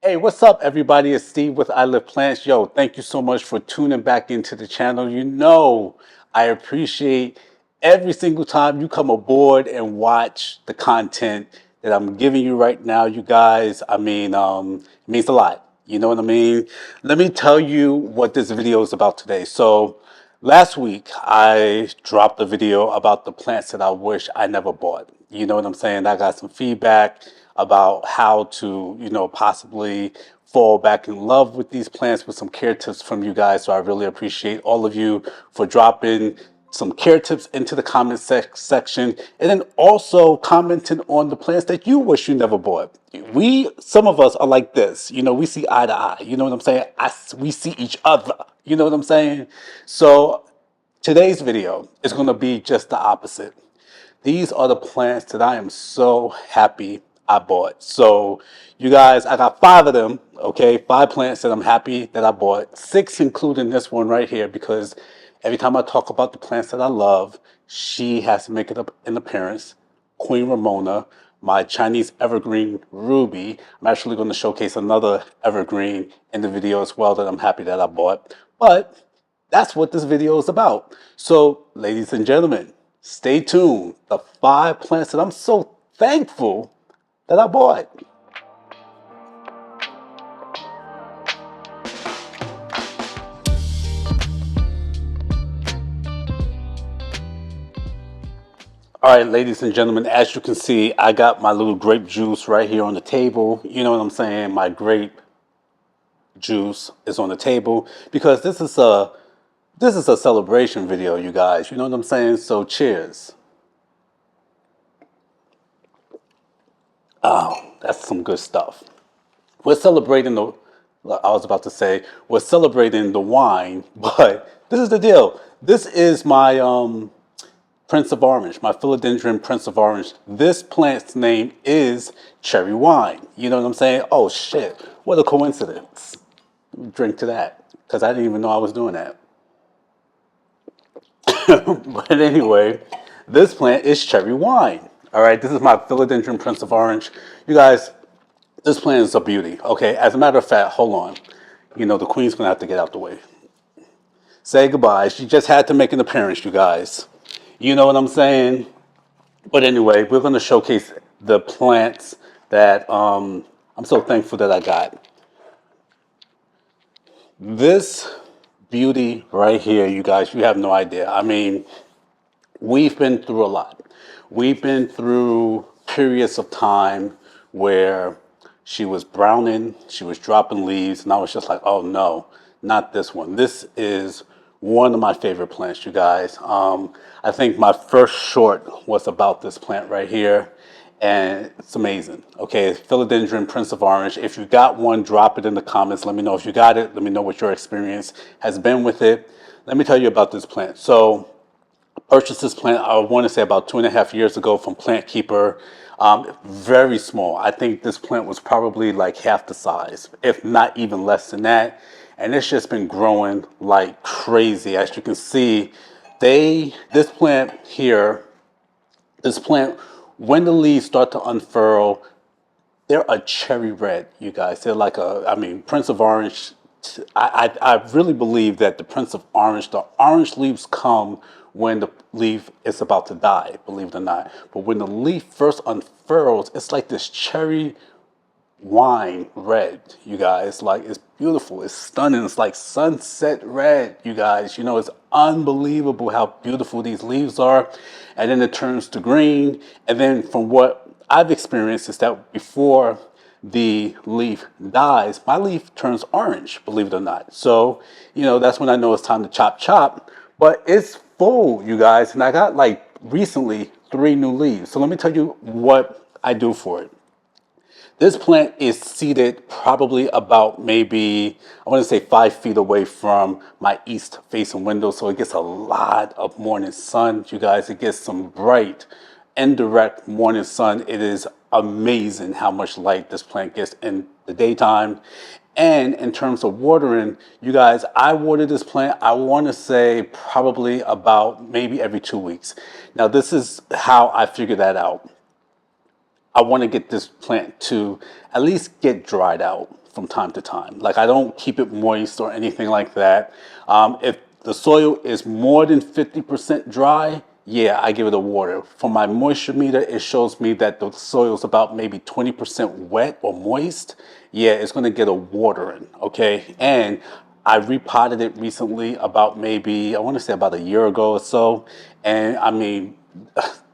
Hey, what's up, everybody? It's Steve with I Live Plants. Yo, thank you so much for tuning back into the channel. You know, I appreciate every single time you come aboard and watch the content that I'm giving you right now, you guys. It means a lot. You know what I mean? Let me tell you what this video is about today. So, last week I dropped a video about the plants that I wish I never bought. You know what I'm saying? I got some feedback about how to, possibly fall back in love with these plants with some care tips from you guys. So I really appreciate all of you for dropping some care tips into the comment section, and then also commenting on the plants that you wish you never bought. Some of us are like this, we see eye to eye. You know what I'm saying? We see each other. You know what I'm saying? So today's video is going to be just the opposite. These are the plants that I am so happy I bought. So you guys, I got 5 of them, okay? 5 plants that I'm happy that I bought. 6 including this one right here, because every time I talk about the plants that I love, she has to make it up an appearance. Queen Ramona, my Chinese evergreen ruby. I'm actually going to showcase another evergreen in the video as well that I'm happy that I bought. But that's what this video is about. So, ladies and gentlemen, stay tuned. The 5 plants that I'm so thankful that I bought. All right, ladies and gentlemen, as you can see, I got my little grape juice right here on the table. You know what I'm saying? My grape juice is on the table because this is a celebration video, you guys. You know what I'm saying? So cheers. Oh, that's some good stuff. We're celebrating the, I was about to say, we're celebrating the wine, but this is the deal. This is my Prince of Orange, my Philodendron Prince of Orange. This plant's name is cherry wine. You know what I'm saying? Oh shit, what a coincidence. Let me drink to that, because I didn't even know I was doing that. But anyway, this plant is cherry wine. All right, this is my Philodendron Prince of Orange. You guys, this plant is a beauty. Okay, as a matter of fact, hold on. The queen's gonna have to get out the way. Say goodbye. She just had to make an appearance, you guys. You know what I'm saying? But anyway, we're gonna showcase the plants that I'm so thankful that I got. This beauty right here, you guys, you have no idea. I mean, we've been through a lot. We've been through periods of time where she was browning, she was dropping leaves, and I was just like, oh no, not this one. This is one of my favorite plants, you guys. I think my first short was about this plant right here, and it's amazing. Okay, Philodendron Prince of Orange. If you got one, drop it in the comments. Let me know if you got it. Let me know what your experience has been with it. Let me tell you about this plant. So, purchased this plant, I want to say about 2.5 years ago from Plant Keeper. Very small. I think this plant was probably like half the size, if not even less than that. And it's just been growing like crazy. As you can see, this plant here, this plant, when the leaves start to unfurl, they're a cherry red, you guys. They're like Prince of Orange. I really believe that the Prince of Orange, the orange leaves come when the leaf is about to die, believe it or not. But when the leaf first unfurls, it's like this cherry wine red, you guys. Like, it's beautiful, it's stunning, it's like sunset red, you guys. It's unbelievable how beautiful these leaves are. And then it turns to green, and then from what I've experienced is that before the leaf dies, my leaf turns orange, believe it or not. So that's when I know it's time to chop. But it's full, you guys, and I got like recently 3 new leaves. So let me tell you what I do for it. This plant is seated probably about maybe, I want to say 5 feet away from my east facing window. So it gets a lot of morning sun, you guys. It gets some bright, indirect morning sun. It is amazing how much light this plant gets in the daytime. And in terms of watering, you guys, I water this plant, I want to say probably about maybe every 2 weeks. Now, this is how I figure that out. I want to get this plant to at least get dried out from time to time. Like I don't keep it moist or anything like that. If the soil is more than 50% dry, yeah, I give it a water. For my moisture meter, it shows me that the soil is about maybe 20% wet or moist. Yeah, it's going to get a watering, okay? And I repotted it recently, about maybe, I want to say about a year ago or so. And I mean,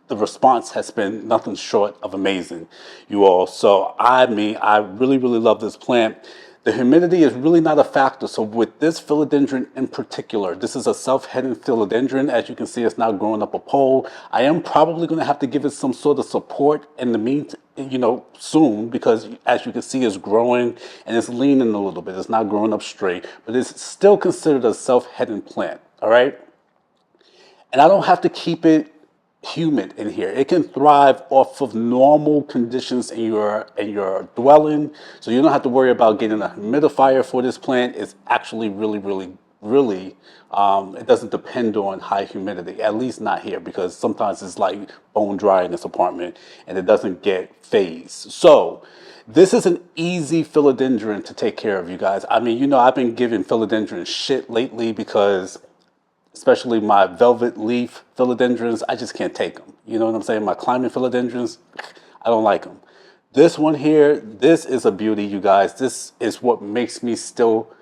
the response has been nothing short of amazing, you all. So I mean, I really, really love this plant. The humidity is really not a factor. So with this philodendron in particular, this is a self-heading philodendron. As you can see, it's now growing up a pole. I am probably going to have to give it some sort of support in the meantime, soon, because as you can see, it's growing and it's leaning a little bit. It's not growing up straight, but it's still considered a self-heading plant. All right. And I don't have to keep it humid in here. It can thrive off of normal conditions in your dwelling, so you don't have to worry about getting a humidifier for this plant. It's actually really, really, really. It doesn't depend on high humidity, at least not here, because sometimes it's like bone dry in this apartment and it doesn't get phased. So this is an easy philodendron to take care of, you guys. I mean, I've been giving philodendron shit lately because especially my velvet leaf philodendrons, I just can't take them. You know what I'm saying? My climbing philodendrons, I don't like them. This one here, this is a beauty, you guys. This is what makes me still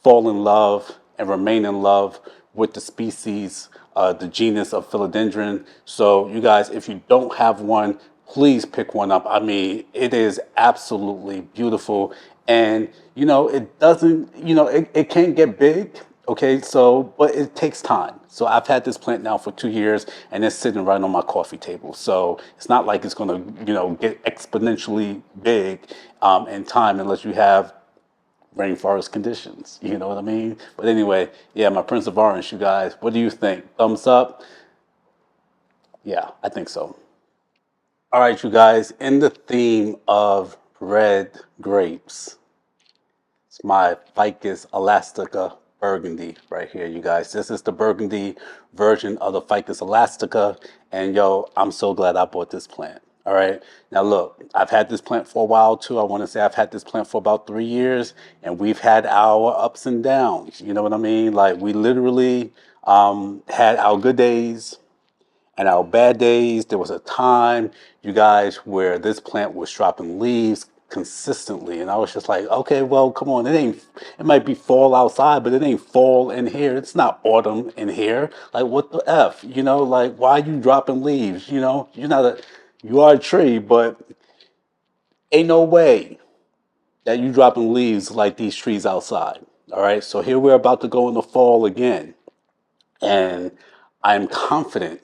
fall in love and remain in love with the species, the genus of philodendron. So you guys, if you don't have one, please pick one up. I mean, it is absolutely beautiful. And, it doesn't, it can get big. Okay, so, but it takes time. So I've had this plant now for 2 years and it's sitting right on my coffee table. So it's not like it's going to, get exponentially big in time unless you have rainforest conditions. You know what I mean? But anyway, yeah, my Prince of Orange, you guys, what do you think? Thumbs up? Yeah, I think so. All right, you guys, in the theme of red grapes, it's my Ficus Elastica Burgundy right here, you guys. This is the Burgundy version of the Ficus Elastica. And yo, I'm so glad I bought this plant. All right. Now, look, I've had this plant for a while too. I want to say I've had this plant for about 3 years, and we've had our ups and downs. You know what I mean? Like, we literally had our good days and our bad days. There was a time, you guys, where this plant was dropping leaves consistently, and I was just like, okay, well, come on, it might be fall outside, but it ain't fall in here. It's not autumn in here. Like, what the f, like, why are you dropping leaves? You are a tree, but ain't no way that you dropping leaves like these trees outside. All right, so here we're about to go into fall again. And I'm confident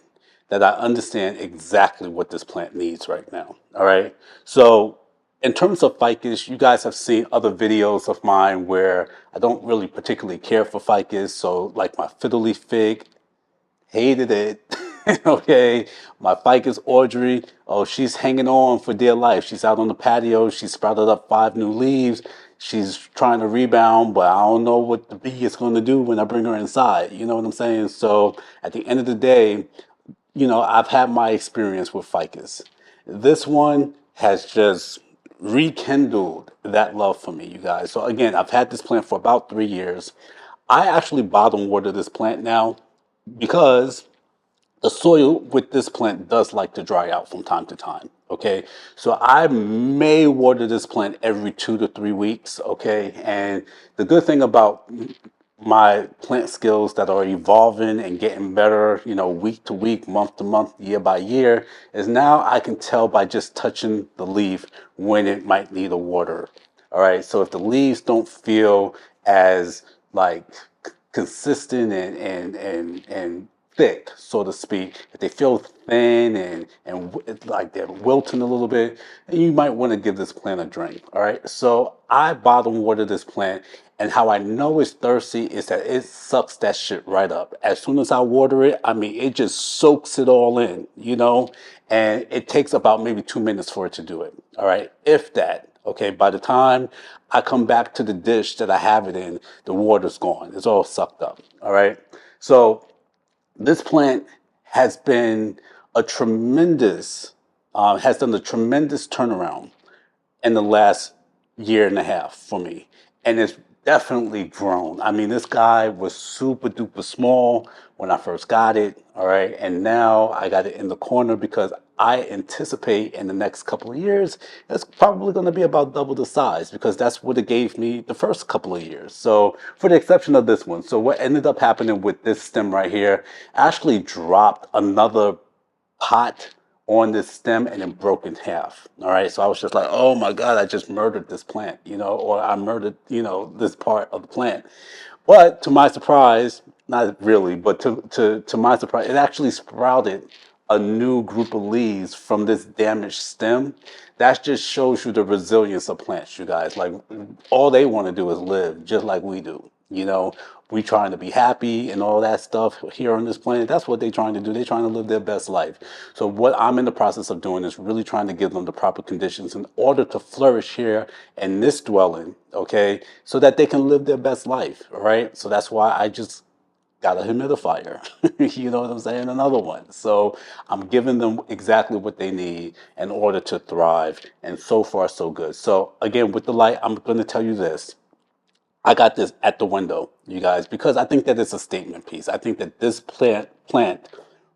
that I understand exactly what this plant needs right now. All right. So, in terms of ficus, you guys have seen other videos of mine where I don't really particularly care for ficus. So, like my fiddle leaf fig, hated it. Okay, my ficus Audrey, oh, she's hanging on for dear life. She's out on the patio. She sprouted up 5 new leaves. She's trying to rebound, but I don't know what the bee is going to do when I bring her inside. You know what I'm saying? So at the end of the day, I've had my experience with ficus. This one has just rekindled that love for me, you guys. So again, I've had this plant for about 3 years. I actually bottom water this plant now because the soil with this plant does like to dry out from time to time. Okay, so I may water this plant every 2 to 3 weeks. Okay, and the good thing about my plant skills that are evolving and getting better, week to week, month to month, year by year, is now I can tell by just touching the leaf when it might need a water. All right, so if the leaves don't feel as like consistent and thick, so to speak, if they feel thin and like they're wilting a little bit, then you might want to give this plant a drink. All right. So I bottom water this plant, and how I know it's thirsty is that it sucks that shit right up. As soon as I water it, I mean, it just soaks it all in, and it takes about maybe 2 minutes for it to do it. All right. If that. Okay, by the time I come back to the dish that I have it in, the water's gone. It's all sucked up. All right. So this plant has been has done a tremendous turnaround in the last year and a half for me. And it's definitely grown. I mean, this guy was super duper small when I first got it. All right. And now I got it in the corner because I anticipate in the next couple of years, it's probably going to be about double the size because that's what it gave me the first couple of years. So, for the exception of this one. So, what ended up happening with this stem right here, I actually dropped another pot on this stem and it broke in half. All right. So I was just like, oh my God, I just murdered this plant, or I murdered, this part of the plant. But to my surprise, not really, but to my surprise, it actually sprouted a new group of leaves from this damaged stem. That just shows you the resilience of plants, you guys. Like, all they want to do is live just like we do. We trying to be happy and all that stuff here on this planet. That's what they're trying to do. They're trying to live their best life. So what I'm in the process of doing is really trying to give them the proper conditions in order to flourish here in this dwelling, okay, so that they can live their best life, all right? So that's why I just got a humidifier. You know what I'm saying? Another one. So I'm giving them exactly what they need in order to thrive. And so far, so good. So again, with the light, I'm going to tell you this. I got this at the window, you guys, because I think that it's a statement piece. I think that this plant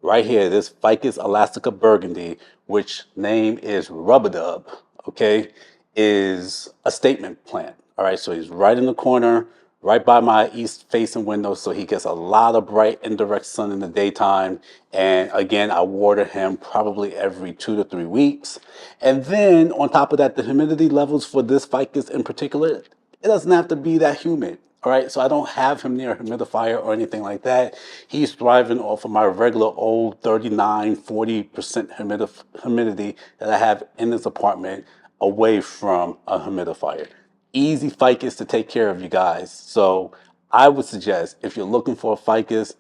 right here, this Ficus Elastica Burgundy, which name is Rubber Dub, okay, is a statement plant. All right, so he's right in the corner, right by my east facing window, so he gets a lot of bright indirect sun in the daytime. And again, I water him probably every 2 to 3 weeks. And then on top of that, the humidity levels for this ficus in particular, it doesn't have to be that humid. All right, so I don't have him near a humidifier or anything like that. He's thriving off of my regular old 39, 40% humidity that I have in this apartment away from a humidifier. Easy ficus to take care of, you guys. So I would suggest if you're looking for a ficus,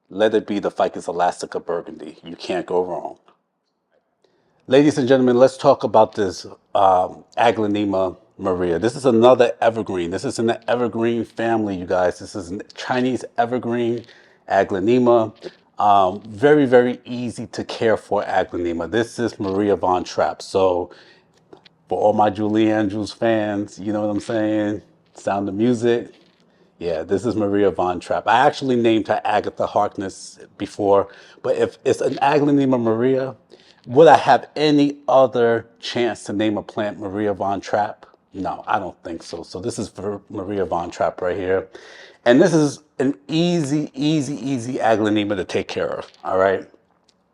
let it be the Ficus Elastica Burgundy. You can't go wrong. Ladies and gentlemen, let's talk about this Aglaonema Maria. This is another evergreen. This is in the evergreen family, you guys. This is a Chinese evergreen Aglaonema. Very, very easy to care for Aglaonema. This is Maria Von Trapp. So for all my Julie Andrews fans, you know what I'm saying? Sound of Music. Yeah, this is Maria Von Trapp. I actually named her Agatha Harkness before, but if it's an Aglaonema Maria, would I have any other chance to name a plant Maria Von Trapp? No, I don't think so. So this is for Maria Von Trapp right here. And this is an easy, easy, easy Aglaonema to take care of. All right.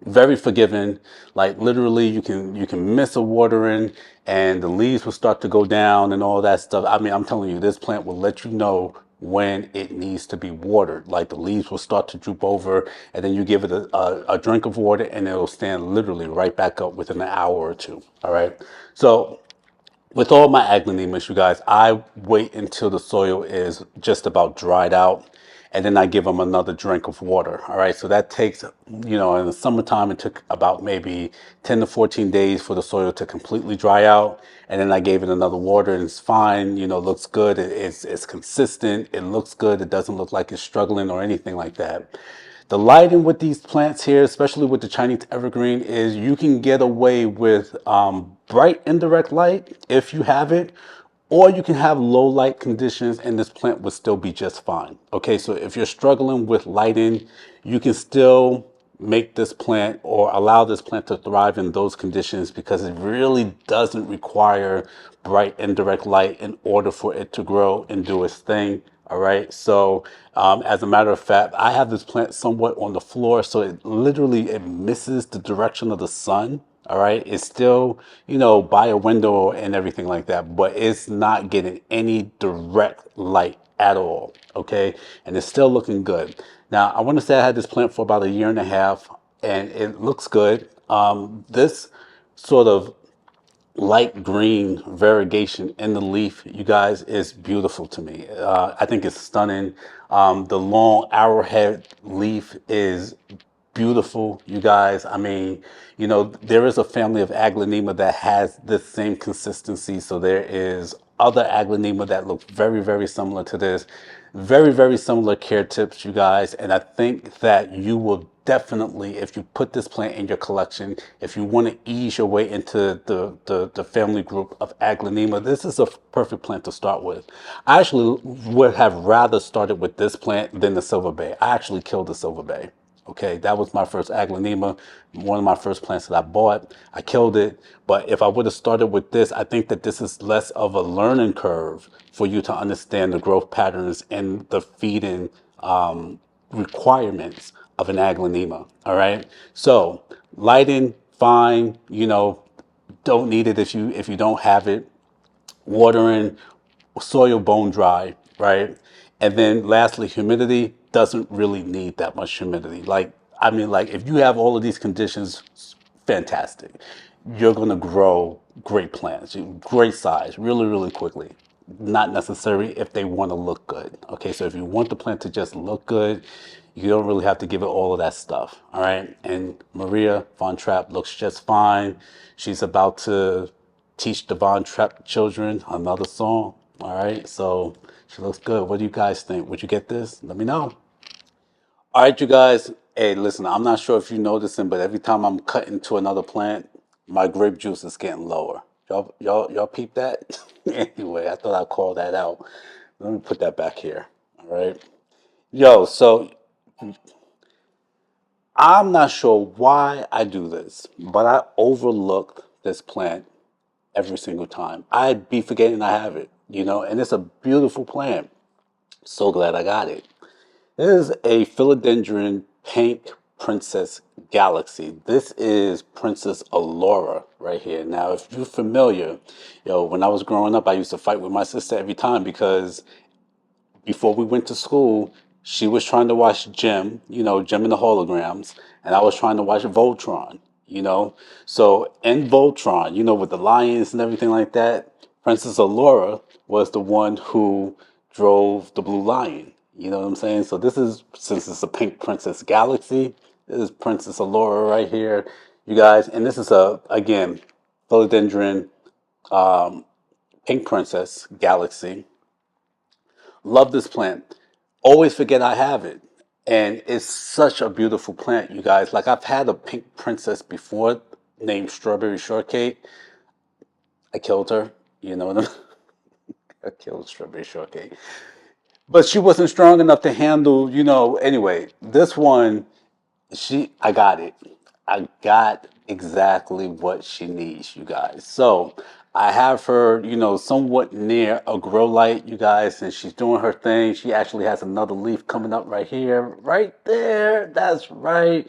Very forgiving. Like literally you can miss a watering and the leaves will start to go down and all that stuff. I mean, I'm telling you, this plant will let you know when it needs to be watered. Like the leaves will start to droop over and then you give it a drink of water and it'll stand literally right back up within an hour or two. All right. So with all my aglaonemas, you guys, I wait until the soil is just about dried out, and then I give them another drink of water. All right, so that takes, in the summertime, it took about maybe 10 to 14 days for the soil to completely dry out, and then I gave it another water, and it's fine. Looks good. It's consistent. It looks good. It doesn't look like it's struggling or anything like that. The lighting with these plants here, especially with the Chinese evergreen, is you can get away with bright indirect light if you have it, or you can have low light conditions and this plant would still be just fine. Okay, so if you're struggling with lighting, you can still make this plant or allow this plant to thrive in those conditions because it really doesn't require bright indirect light in order for it to grow and do its thing. All right. So as a matter of fact, I have this plant somewhat on the floor. So it misses the direction of the sun. All right. It's still, by a window and everything like that, but it's not getting any direct light at all. Okay. And it's still looking good. Now, I want to say I had this plant for about a year and a half and it looks good. This sort of light green variegation in the leaf, you guys, is beautiful to me. I think it's stunning. The long arrowhead leaf is beautiful, you guys. I mean, there is a family of Aglaonema that has the same consistency. So there is other Aglaonema that look very, very similar to this. Very, very similar care tips, you guys. And I think that you will definitely, if you put this plant in your collection, if you want to ease your way into the family group of Aglaonema, this is a perfect plant to start with. I actually would have rather started with this plant than the Silver Bay. I actually killed the Silver Bay. Okay, that was my first Aglaonema, one of my first plants that I bought. I killed it, but if I would have started with this, I think that this is less of a learning curve for you to understand the growth patterns and the feeding requirements of an Aglaonema. All right, so lighting, fine. You know, don't need it if you don't have it. Watering, soil bone dry, right? And then lastly, humidity doesn't really need that much humidity. Like, I mean, like if you have all of these conditions, fantastic. You're going to grow great plants, great size, really, really quickly. Not necessary if they want to look good. Okay, so if you want the plant to just look good, you don't really have to give it all of that stuff. All right, and Maria Von Trapp looks just fine. She's about to teach the Von Trapp children another song. All right, so she looks good. What do you guys think? Would you get this? Let me know. All right, you guys. Hey, listen, I'm not sure if you noticing, but every time I'm cutting to another plant, my grape juice is getting lower. Y'all peep that? Anyway, I thought I'd call that out. Let me put that back here. All right. Yo, so I'm not sure why I do this, but I overlook this plant every single time. I'd be forgetting I have it, and it's a beautiful plant. So glad I got it. This is a Philodendron Pink Princess Galaxy. This is Princess Allura right here. Now, if you're familiar, when I was growing up, I used to fight with my sister every time because before we went to school, she was trying to watch Jim, Jim and the Holograms, and I was trying to watch Voltron, you know. So in Voltron, with the lions and everything like that, Princess Allura was the one who drove the Blue Lion. You know what I'm saying? So this is, since it's a Pink Princess Galaxy, this is Princess Allura right here, you guys. And this is again, Philodendron Pink Princess Galaxy. Love this plant. Always forget I have it. And it's such a beautiful plant, you guys. Like, I've had a pink princess before named Strawberry Shortcake. I killed her. You know what I'm I killed Strawberry Shortcake. But she wasn't strong enough to handle, anyway. This one, I got it. I got exactly what she needs, you guys. So I have her, somewhat near a grow light, you guys, and she's doing her thing. She actually has another leaf coming up right here, right there. That's right.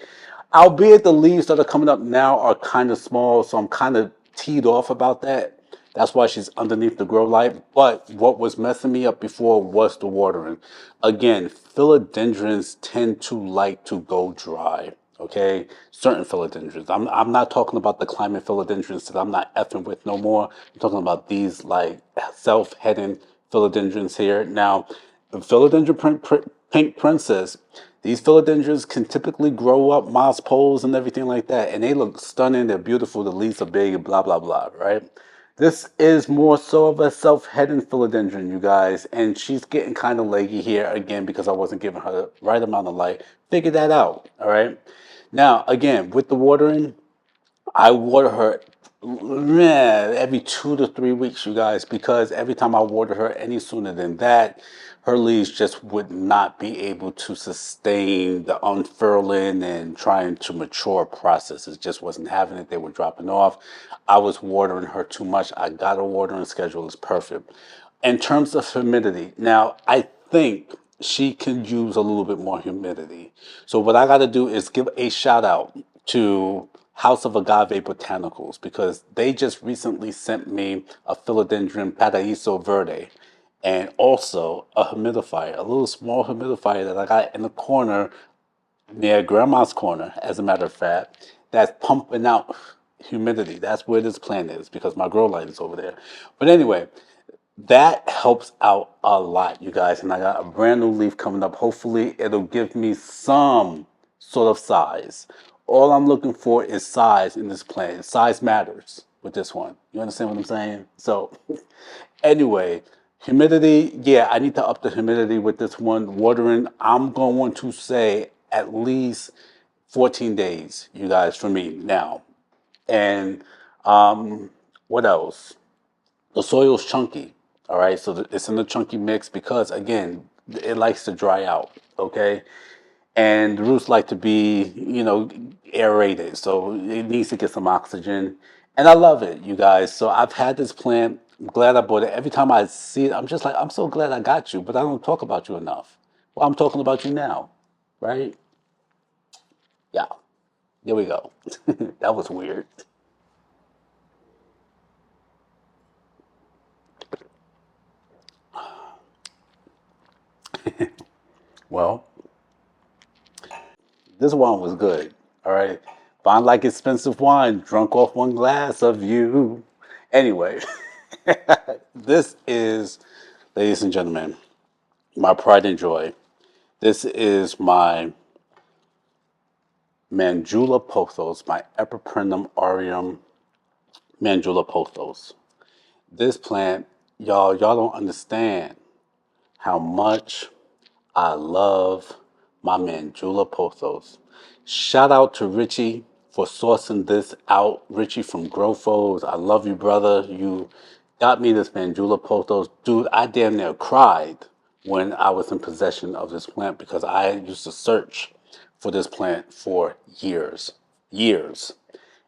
Albeit the leaves that are coming up now are kind of small, so I'm kind of teed off about that. That's why she's underneath the grow light. But what was messing me up before was the watering. Again, philodendrons tend to like to go dry. Okay, certain philodendrons. I'm not talking about the climate philodendrons that I'm not effing with no more. I'm talking about these like self-heading philodendrons here. Now, the Pink Princess, these philodendrons can typically grow up moss poles and everything like that, and they look stunning. They're beautiful. The leaves are big and blah blah blah. Right? This is more so of a self-heading philodendron, you guys, and she's getting kind of leggy here again because I wasn't giving her the right amount of light. Figure that out. All right. Now, again, with the watering, I water her, man, every 2 to 3 weeks, you guys, because every time I water her any sooner than that, her leaves just would not be able to sustain the unfurling and trying to mature process. It just wasn't having it. They were dropping off. I was watering her too much. I got a watering schedule. It's perfect. In terms of humidity, now I think she can use a little bit more humidity. So what I got to do is give a shout out to House of Agave Botanicals because they just recently sent me a Philodendron Paraíso Verde and also a humidifier, a little small humidifier that I got in the corner near Grandma's corner, as a matter of fact, that's pumping out humidity. That's where this plant is because my grow light is over there. But anyway, that helps out a lot, you guys. And I got a brand new leaf coming up. Hopefully, it'll give me some sort of size. All I'm looking for is size in this plant. Size matters with this one. You understand what I'm saying? So, Anyway, humidity, yeah, I need to up the humidity with this one. Watering, I'm going to say at least 14 days, you guys, for me now. And what else? The soil's chunky. All right, so it's in a chunky mix because again, it likes to dry out. Okay, and the roots like to be, aerated, so it needs to get some oxygen. And I love it, you guys. So I've had this plant. I'm glad I bought it. Every time I see it, I'm just like, I'm so glad I got you, but I don't talk about you enough. Well, I'm talking about you now, right? Yeah, there we go. That was weird. Well, this wine was good. All right. Fine like expensive wine, drunk off one glass of you. Anyway, this is, ladies and gentlemen, my pride and joy. This is my Manjula Pothos, my Epiprenum aureum Manjula Pothos. This plant, y'all don't understand how much I love my Manjula Pothos. Shout out to Richie for sourcing this out. Richie from Grofos. I love you, brother. You got me this Manjula Pothos. Dude, I damn near cried when I was in possession of this plant because I used to search for this plant for years. Years.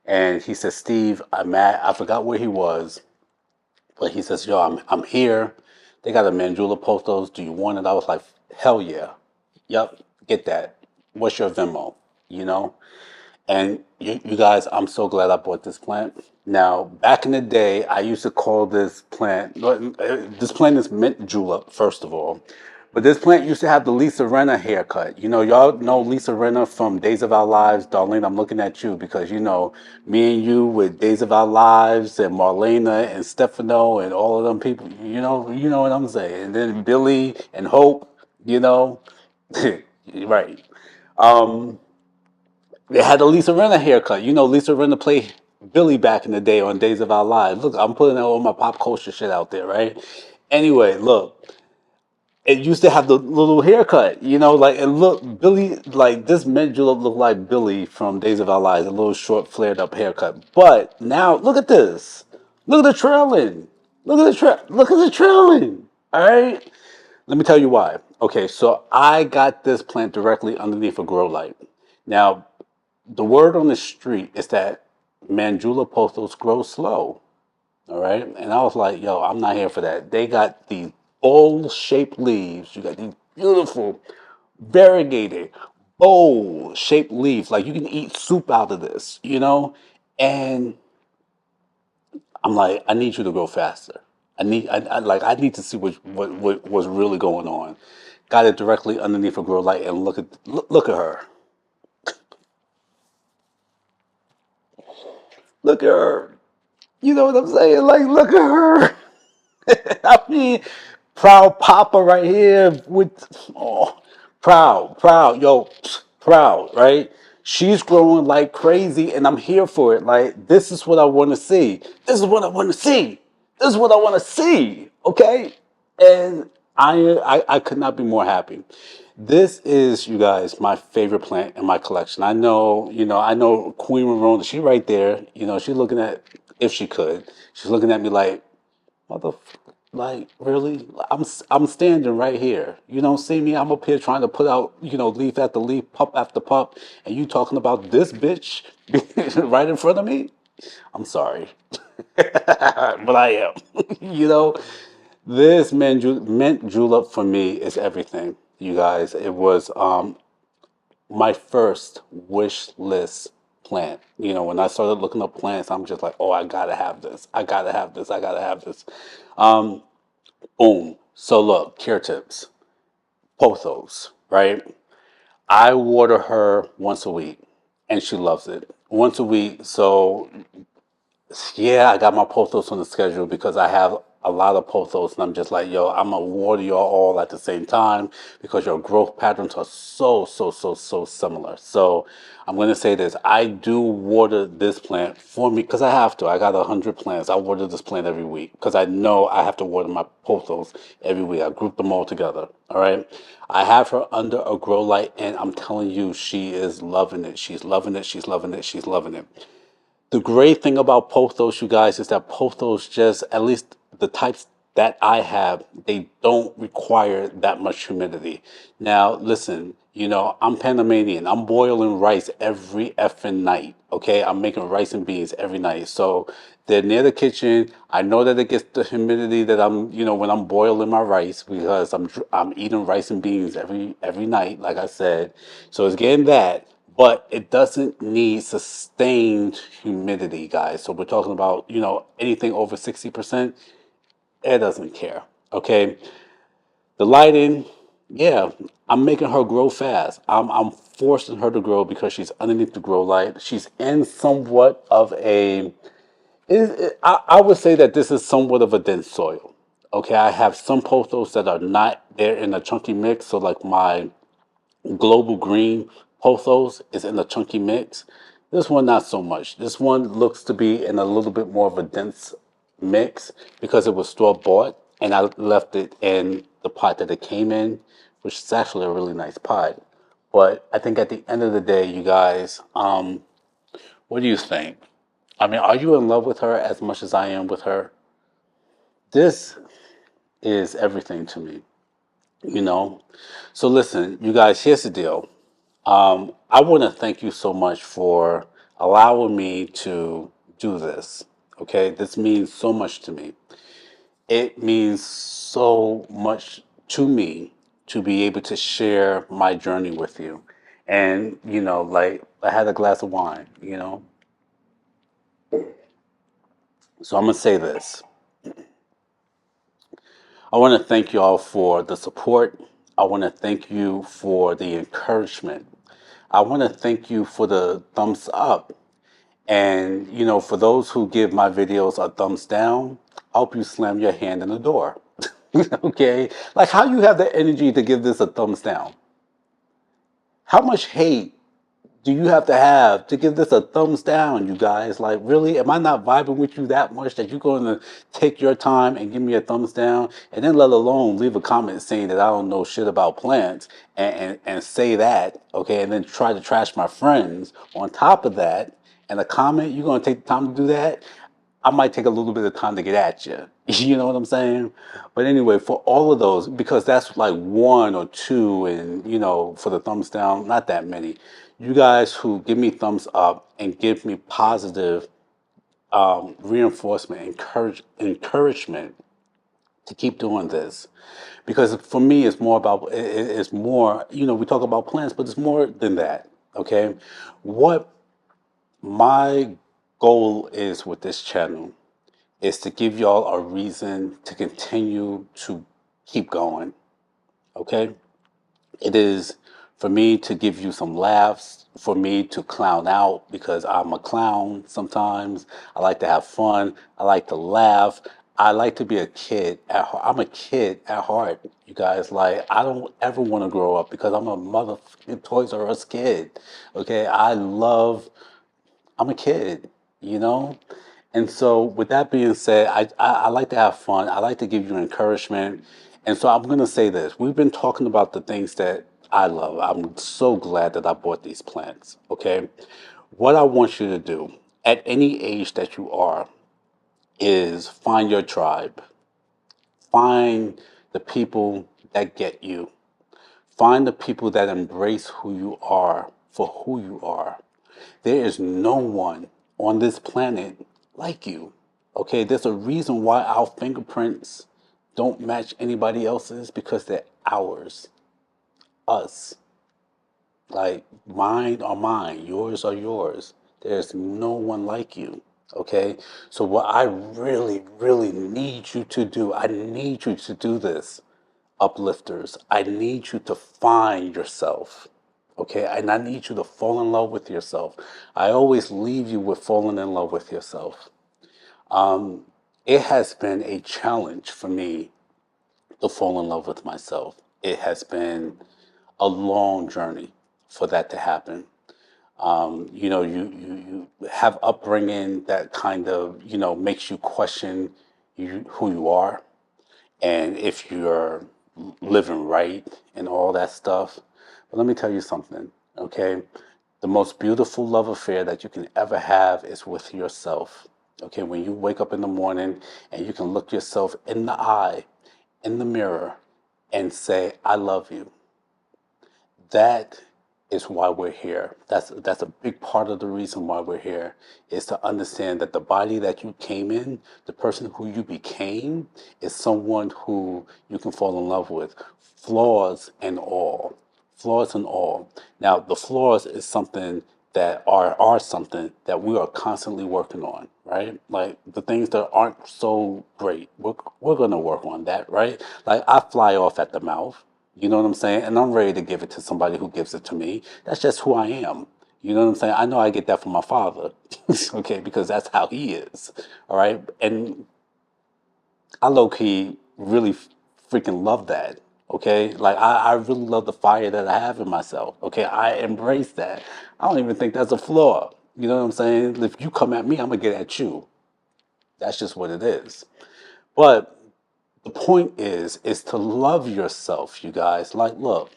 And he said, Steve, I'm mad. I forgot where he was, but he says, yo, I'm here. They got a Manjula Pothos. Do you want it? I was like, hell yeah. Yep, get that. What's your Venmo? You know? And you guys, I'm so glad I bought this plant. Now, back in the day, I used to call this plant is mint julep, first of all. But this plant used to have the Lisa Renna haircut. Y'all know Lisa Renna from Days of Our Lives. Darlene, I'm looking at you because, me and you with Days of Our Lives and Marlena and Stefano and all of them people, you know what I'm saying. And then Billy and Hope, you know. Right. Um, they had the Lisa Rinna haircut. Lisa Rinna played Billy back in the day on Days of Our Lives. Look, I'm putting all my pop culture shit out there, right? Anyway, look, it used to have the little haircut, like it looked Billy, like this meant you look like Billy from Days of Our Lives, a little short, flared up haircut. But now, look at this. Look at the trailing. Look at the trailing. All right. Let me tell you why. Okay, so I got this plant directly underneath a grow light. Now, the word on the street is that Manjula Pothos grow slow. All right. And I was like, yo, I'm not here for that. They got these bowl shaped leaves. You got these beautiful, variegated, bowl shaped leaves. Like you can eat soup out of this. And I'm like, I need you to grow faster. I need to see what was really going on. Got it directly underneath a grow light and look at her. Look at her. You know what I'm saying? Like, look at her. I mean, proud papa right here with, oh, proud, yo, proud, right? She's growing like crazy, and I'm here for it. Like, this is what I want to see. This is what I want to see. This is what I want to see. Okay, and I could not be more happy. This is, you guys, my favorite plant in my collection. I know Queen Ramona. She right there. She's looking at, if she could, she's looking at me like, mother, like really? I'm standing right here. You don't see me? I'm up here trying to put out, leaf after leaf, pup after pup, and you talking about this bitch right in front of me? I'm sorry, but I am. you know, this mint julep for me is everything. You guys, it was my first wish list plant. When I started looking up plants, I'm just like, oh, I gotta have this. I gotta have this. I gotta have this. Um, Boom. So look, care tips. Pothos, right? I water her once a week and she loves it. Once a week. So yeah, I got my pothos on the schedule because I have a lot of pothos, and I'm just like, yo, I'm gonna water y'all all at the same time because your growth patterns are so similar. So I'm gonna say this: I do water this plant for me because I have to. I got 100 plants. I water this plant every week because I know I have to water my pothos every week. I group them all together. All right. I have her under a grow light, and I'm telling you, she is loving it. She's loving it. She's loving it. She's loving it. The great thing about pothos, you guys, is that pothos just, at least the types that I have, they don't require that much humidity. Now, listen, I'm Panamanian. I'm boiling rice every effing night. Okay, I'm making rice and beans every night. So they're near the kitchen. I know that it gets the humidity that when I'm boiling my rice because I'm eating rice and beans every night, like I said. So it's getting that, but it doesn't need sustained humidity, guys. So we're talking about, anything over 60%, it doesn't care. Okay. The lighting, yeah, I'm making her grow fast. I'm forcing her to grow because she's underneath the grow light. She's in somewhat of a, I would say that this is somewhat of a dense soil. Okay. I have some pothos that are not there in a chunky mix. So like my global green pothos is in a chunky mix. This one, not so much. This one looks to be in a little bit more of a dense mix because it was store bought, and I left it in the pot that it came in, which is actually a really nice pot. But I think at the end of the day, you guys, what do you think? I mean, are you in love with her as much as I am with her? This is everything to me, you know? So listen, you guys, here's the deal. I want to thank you so much for allowing me to do this. Okay, this means so much to me. It means so much to me to be able to share my journey with you. And, like I had a glass of wine. So I'm going to say this. I want to thank you all for the support. I want to thank you for the encouragement. I want to thank you for the thumbs up. And, for those who give my videos a thumbs down, I hope you slam your hand in the door. Okay? Like, how you have the energy to give this a thumbs down? How much hate do you have to give this a thumbs down, you guys? Like, really? Am I not vibing with you that much that you're going to take your time and give me a thumbs down? And then let alone leave a comment saying that I don't know shit about plants and say that, okay? And then try to trash my friends on top of that. And a comment, you're going to take the time to do that? I might take a little bit of time to get at you. You know what I'm saying? But anyway, for all of those, because that's like one or two, and for the thumbs down, not that many. You guys who give me thumbs up and give me positive reinforcement, encouragement to keep doing this, because for me, it's more about it's more. We talk about plants, but it's more than that. Okay, what my goal is with this channel is to give y'all a reason to continue to keep going. Okay? It is for me to give you some laughs, for me to clown out because I'm a clown sometimes. I like to have fun. I like to laugh. I like to be a kid at heart. I'm a kid at heart, you guys. Like, I don't ever want to grow up because I'm a motherfucking Toys R Us kid. Okay? I'm a kid, you know? And so, with that being said, I like to have fun. I like to give you encouragement. And so, I'm going to say this. We've been talking about the things that I love. I'm so glad that I bought these plants, okay? What I want you to do at any age that you are is find your tribe, find the people that get you, find the people that embrace who you are for who you are. There is no one on this planet like you. Okay, there's a reason why our fingerprints don't match anybody else's because they're ours, us. Like, mine are mine, yours are yours. There's no one like you. Okay, so what I really need you to do, I need you to do this, uplifters. I need you to find yourself. Okay, and I need you to fall in love with yourself. I always leave you with falling in love with yourself. Um, it has been a challenge for me to fall in love with myself. It has been a long journey for that to happen. You know, you have upbringing that kind of, you know, makes you question who you are and if you're living right and all that stuff. But let me tell you something, okay? The most beautiful love affair that you can ever have is with yourself. Okay, when you wake up in the morning and you can look yourself in the eye, in the mirror, and say, I love you. That is why we're here. That's a big part of the reason why we're here is to understand that the body that you came in, the person who you became, is someone who you can fall in love with, flaws and all, flaws and all. Now, the flaws is something that are something that we are constantly working on, right? Like the things that aren't so great, we're gonna work on that, right? Like I fly off at the mouth. You know what I'm saying? And I'm ready to give it to somebody who gives it to me. That's just who I am. You know what I'm saying? I know I get that from my father, okay, because that's how he is. All right. And I low key really freaking love that. Okay. Like I really love the fire that I have in myself. Okay. I embrace that. I don't even think that's a flaw. You know what I'm saying? If you come at me, I'm going to get at you. That's just what it is. But the point is to love yourself, you guys. Like, look,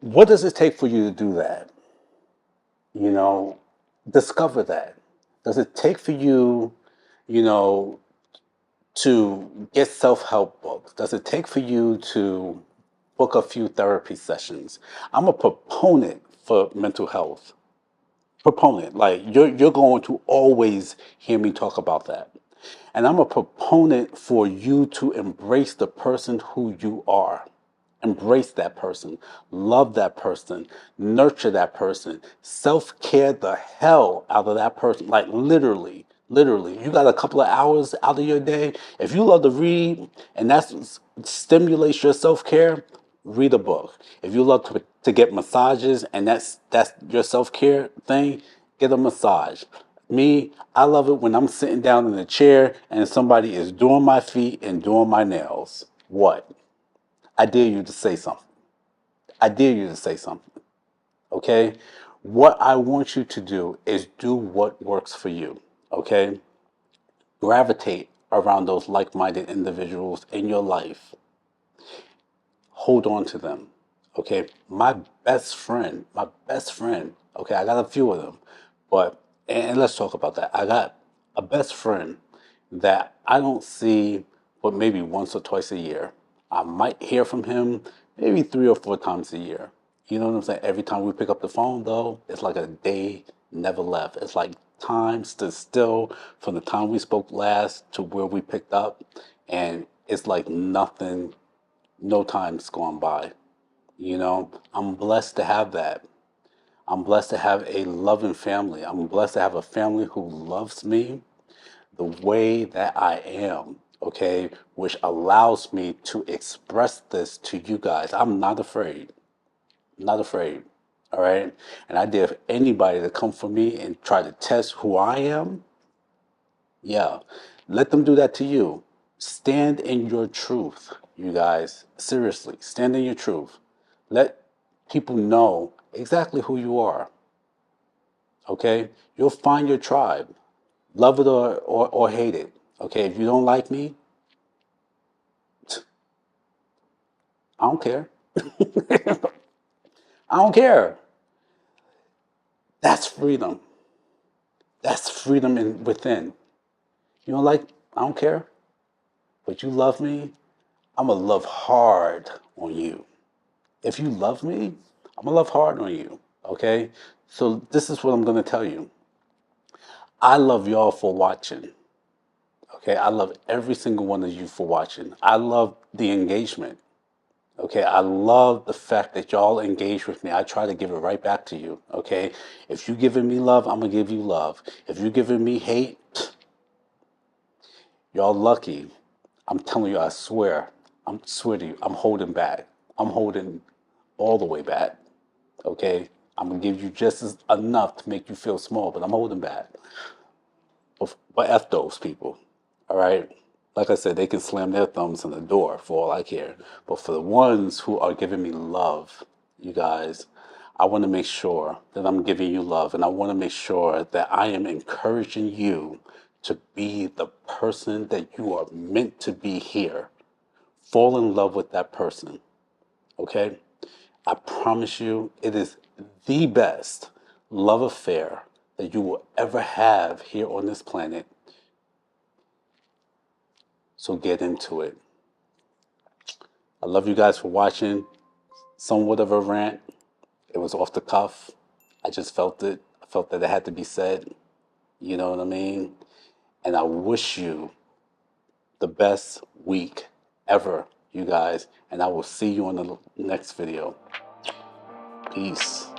what does it take for you to do that? You know, discover that. Does it take for you, you know, to get self help books? Does it take for you to book a few therapy sessions? I'm a proponent for mental health. Proponent. Like you're going to always hear me talk about that. And I'm a proponent for you to embrace the person who you are. Embrace that person, love that person, nurture that person, self care the hell out of that person. Like literally, literally. You got a couple of hours out of your day. If you love to read and that's stimulates your self care, read a book. If you love to get massages and that's your self care thing, get a massage. Me, I love it when I'm sitting down in a chair and somebody is doing my feet and doing my nails. What? I dare you to say something. I dare you to say something. Okay? What I want you to do is do what works for you. Okay? Gravitate around those like minded individuals in your life. Hold on to them. Okay? My best friend, okay, I got a few of them, but, and let's talk about that. I got a best friend that I don't see but maybe once or twice a year. I might hear from him maybe 3 or 4 times a year. You know what I'm saying? Every time we pick up the phone, though, it's like a day never left. It's like time stood still from the time we spoke last to where we picked up, and it's like nothing, no time's gone by. You know, I'm blessed to have that. I'm blessed to have a loving family. I'm blessed to have a family who loves me the way that I am, okay, which allows me to express this to you guys. I'm not afraid, not afraid, all right? And I dare anybody to come for me and try to test who I am, yeah, let them do that to you. Stand in your truth, you guys. Seriously, stand in your truth. Let people know exactly who you are, okay? You'll find your tribe. Love it or hate it. Okay, if you don't like me, I don't care. I don't care. That's freedom. That's freedom within. You don't like, I don't care. But you love me, I'm going to love hard on you. If you love me, I'm going to love hard on you. Okay? So this is what I'm going to tell you. I love y'all for watching. Okay? I love every single one of you for watching. I love the engagement. Okay, I love the fact that y'all engage with me. I try to give it right back to you. Okay, if you giving me love, I'm gonna give you love. If you giving me hate, y'all lucky. I'm telling you, I swear. I'm swear to you, I'm holding back. I'm holding all the way back. Okay, I'm gonna give you just enough to make you feel small, but I'm holding back. But F those people, all right? Like I said, they can slam their thumbs in the door for all I care. But for the ones who are giving me love, you guys, I want to make sure that I'm giving you love, and I want to make sure that I am encouraging you to be the person that you are meant to be here. Fall in love with that person, okay? I promise you, it is the best love affair that you will ever have here on this planet. So get into it. I love you guys for watching. Somewhat of a rant. It was off the cuff. I just felt it. I felt that it had to be said. You know what I mean? And I wish you the best week ever, you guys. And I will see you on the next video. Peace.